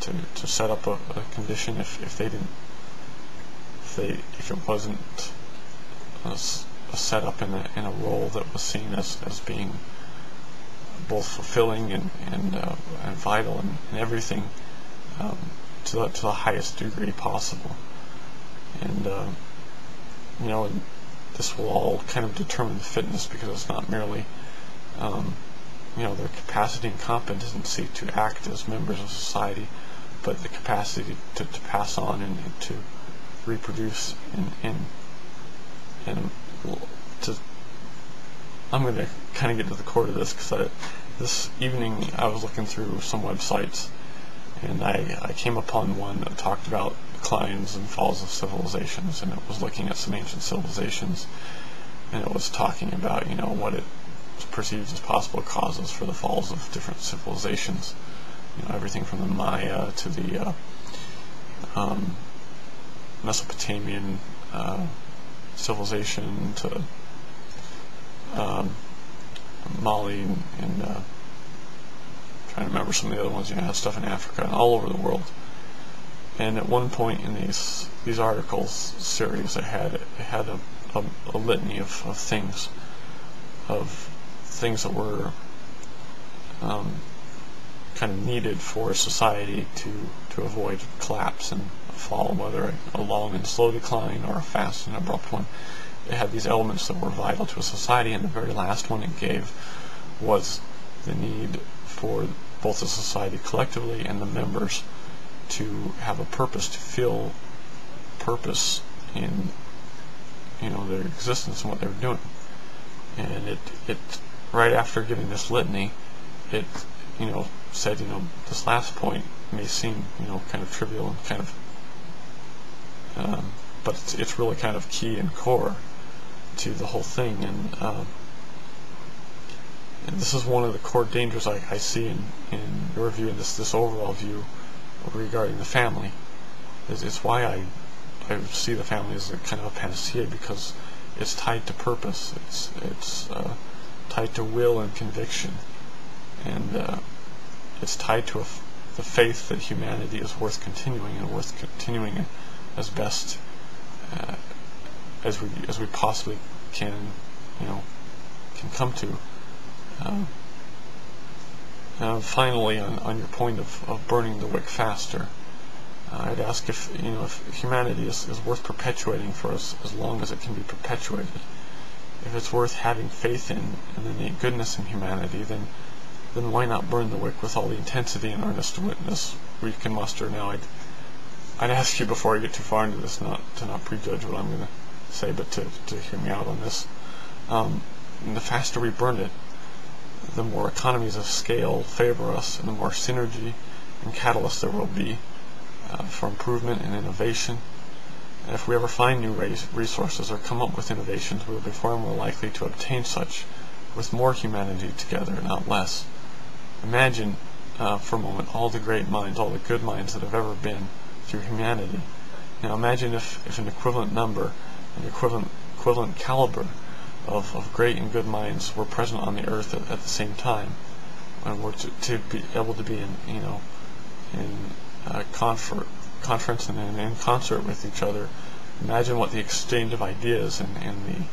to set up a condition if they didn't, if it wasn't a setup in a role that was seen as being both fulfilling and vital and everything, to the highest degree possible. And you know, this will all kind of determine the fitness, because it's not merely you know, their capacity and competency to act as members of society, but the capacity to pass on and to reproduce and to. I'm going to kind of get to the core of this, because this evening I was looking through some websites, and I came upon one that talked about declines and falls of civilizations, and it was looking at some ancient civilizations, and it was talking about, you know, what it perceived as possible causes for the falls of different civilizations. You know, everything from the Maya to the Mesopotamian civilization to Mali and trying to remember some of the other ones. You know, had stuff in Africa and all over the world. And at one point in these articles series, it had a litany of things that were kind of needed for society to avoid collapse and fall, whether a long and slow decline or a fast and abrupt one. It had these elements that were vital to a society, and the very last one it gave was the need for both the society collectively and the members to have a purpose, to feel purpose in, you know, their existence and what they were doing. And it right after giving this litany, it, you know, said, you know, this last point may seem, you know, kind of trivial and kind of but it's really kind of key and core to the whole thing. And this is one of the core dangers I see in your view, in this overall view regarding the family. It's why I see the family as a kind of a panacea, because it's tied to purpose. It's tied to will and conviction, and it's tied to the faith that humanity is worth continuing, and worth continuing as best as we possibly can, you know, can come to. Finally, on your point of burning the wick faster, I'd ask if, you know, if humanity is worth perpetuating for us as long as it can be perpetuated. If it's worth having faith in and the innate goodness in humanity, then why not burn the wick with all the intensity and earnest witness we can muster? Now, I'd ask you, before I get too far into this, to not prejudge what I'm going to say, but to hear me out on this. And the faster we burn it, the more economies of scale favor us, and the more synergy and catalyst there will be for improvement and innovation. And if we ever find new resources or come up with innovations, we will be far more likely to obtain such with more humanity together, not less. Imagine for a moment all the great minds, all the good minds that have ever been through humanity. Now imagine if an equivalent number, an equivalent caliber of great and good minds were present on the earth at the same time, and were to be able to be in, you know, in conference and in concert with each other. Imagine what the exchange of ideas and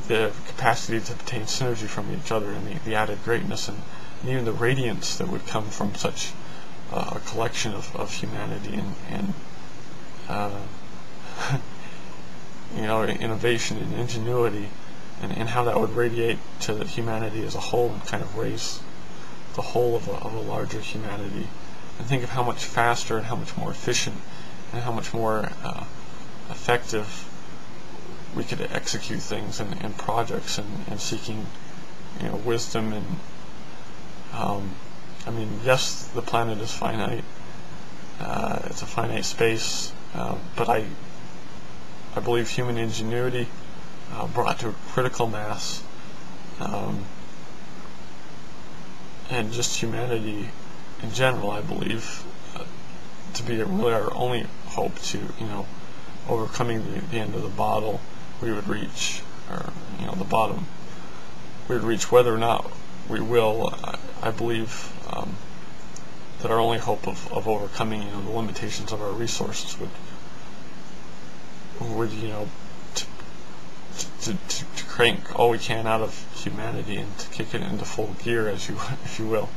the capacity to obtain synergy from each other, and the added greatness and even the radiance that would come from such a collection of humanity and you know, innovation and ingenuity, and how that would radiate to humanity as a whole and kind of raise the whole of a larger humanity. And think of how much faster and how much more efficient and how much more effective we could execute things and projects and seeking, you know, wisdom. And I mean, yes, the planet is finite. It's a finite space, but I believe human ingenuity brought to a critical mass, and just humanity in general, I believe, to be really our only hope to, you know, overcoming the end of the bottle we would reach, or, you know, the bottom we would reach. Whether or not we will, I believe that our only hope of overcoming, you know, the limitations of our resources would you know, to crank all we can out of humanity and to kick it into full gear, as you if you will,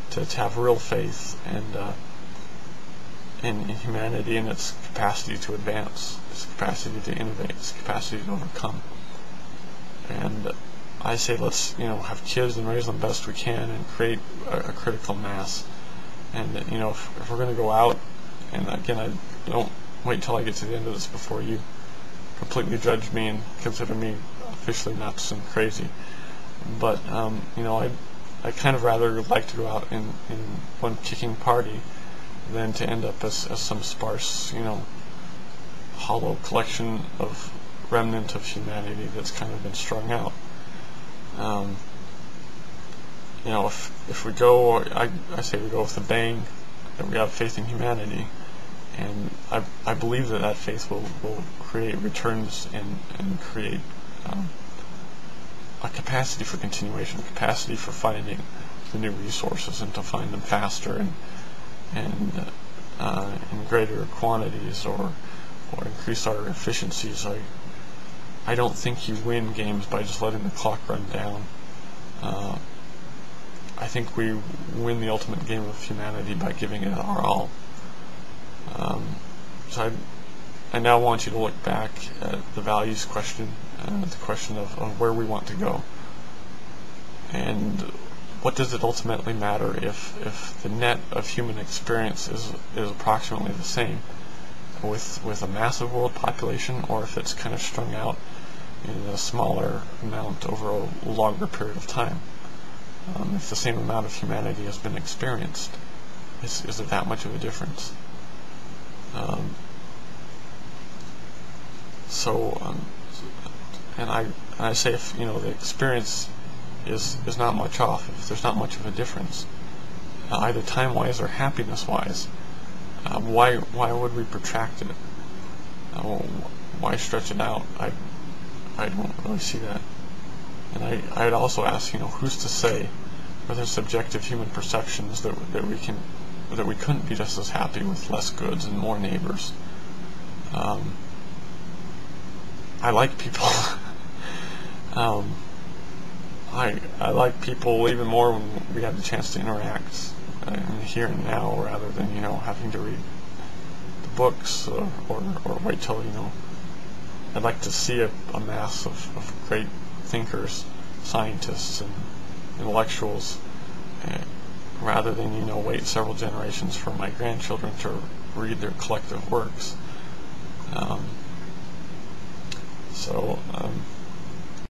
to have real faith and in humanity and its capacity to advance, its capacity to innovate, its capacity to overcome. And I say let's, you know, have kids and raise them best we can and create a critical mass. And you know, if we're going to go out, and again, I don't wait till I get to the end of this before you completely judge me and consider me officially nuts and crazy. But you know, I kind of rather like to go out in one kicking party than to end up as some sparse, you know, hollow collection of remnant of humanity that's kind of been strung out. You know, if we go, I say we go with a bang, that we have faith in humanity, and I believe that faith will create returns and create a capacity for continuation, a capacity for finding the new resources and to find them faster and in greater quantities or increase our efficiencies. I don't think you win games by just letting the clock run down. I think we win the ultimate game of humanity by giving it our all. So I now want you to look back at the values question, the question of where we want to go, and what does it ultimately matter if the net of human experience is approximately the same with a massive world population, or if it's kind of strung out in a smaller amount over a longer period of time. If the same amount of humanity has been experienced, is there that much of a difference? And I say, if you know the experience is not much off, if there's not much of a difference, either time-wise or happiness-wise, why would we protract it? Why stretch it out? I don't really see that. And I'd also ask, you know, who's to say whether subjective human perceptions that we couldn't be just as happy with less goods and more neighbors. I like people. I like people even more when we have the chance to interact in the here and now, rather than, you know, having to read the books or wait till, you know. I'd like to see a mass of great thinkers, scientists, and intellectuals, rather than, you know, wait several generations for my grandchildren to read their collective works.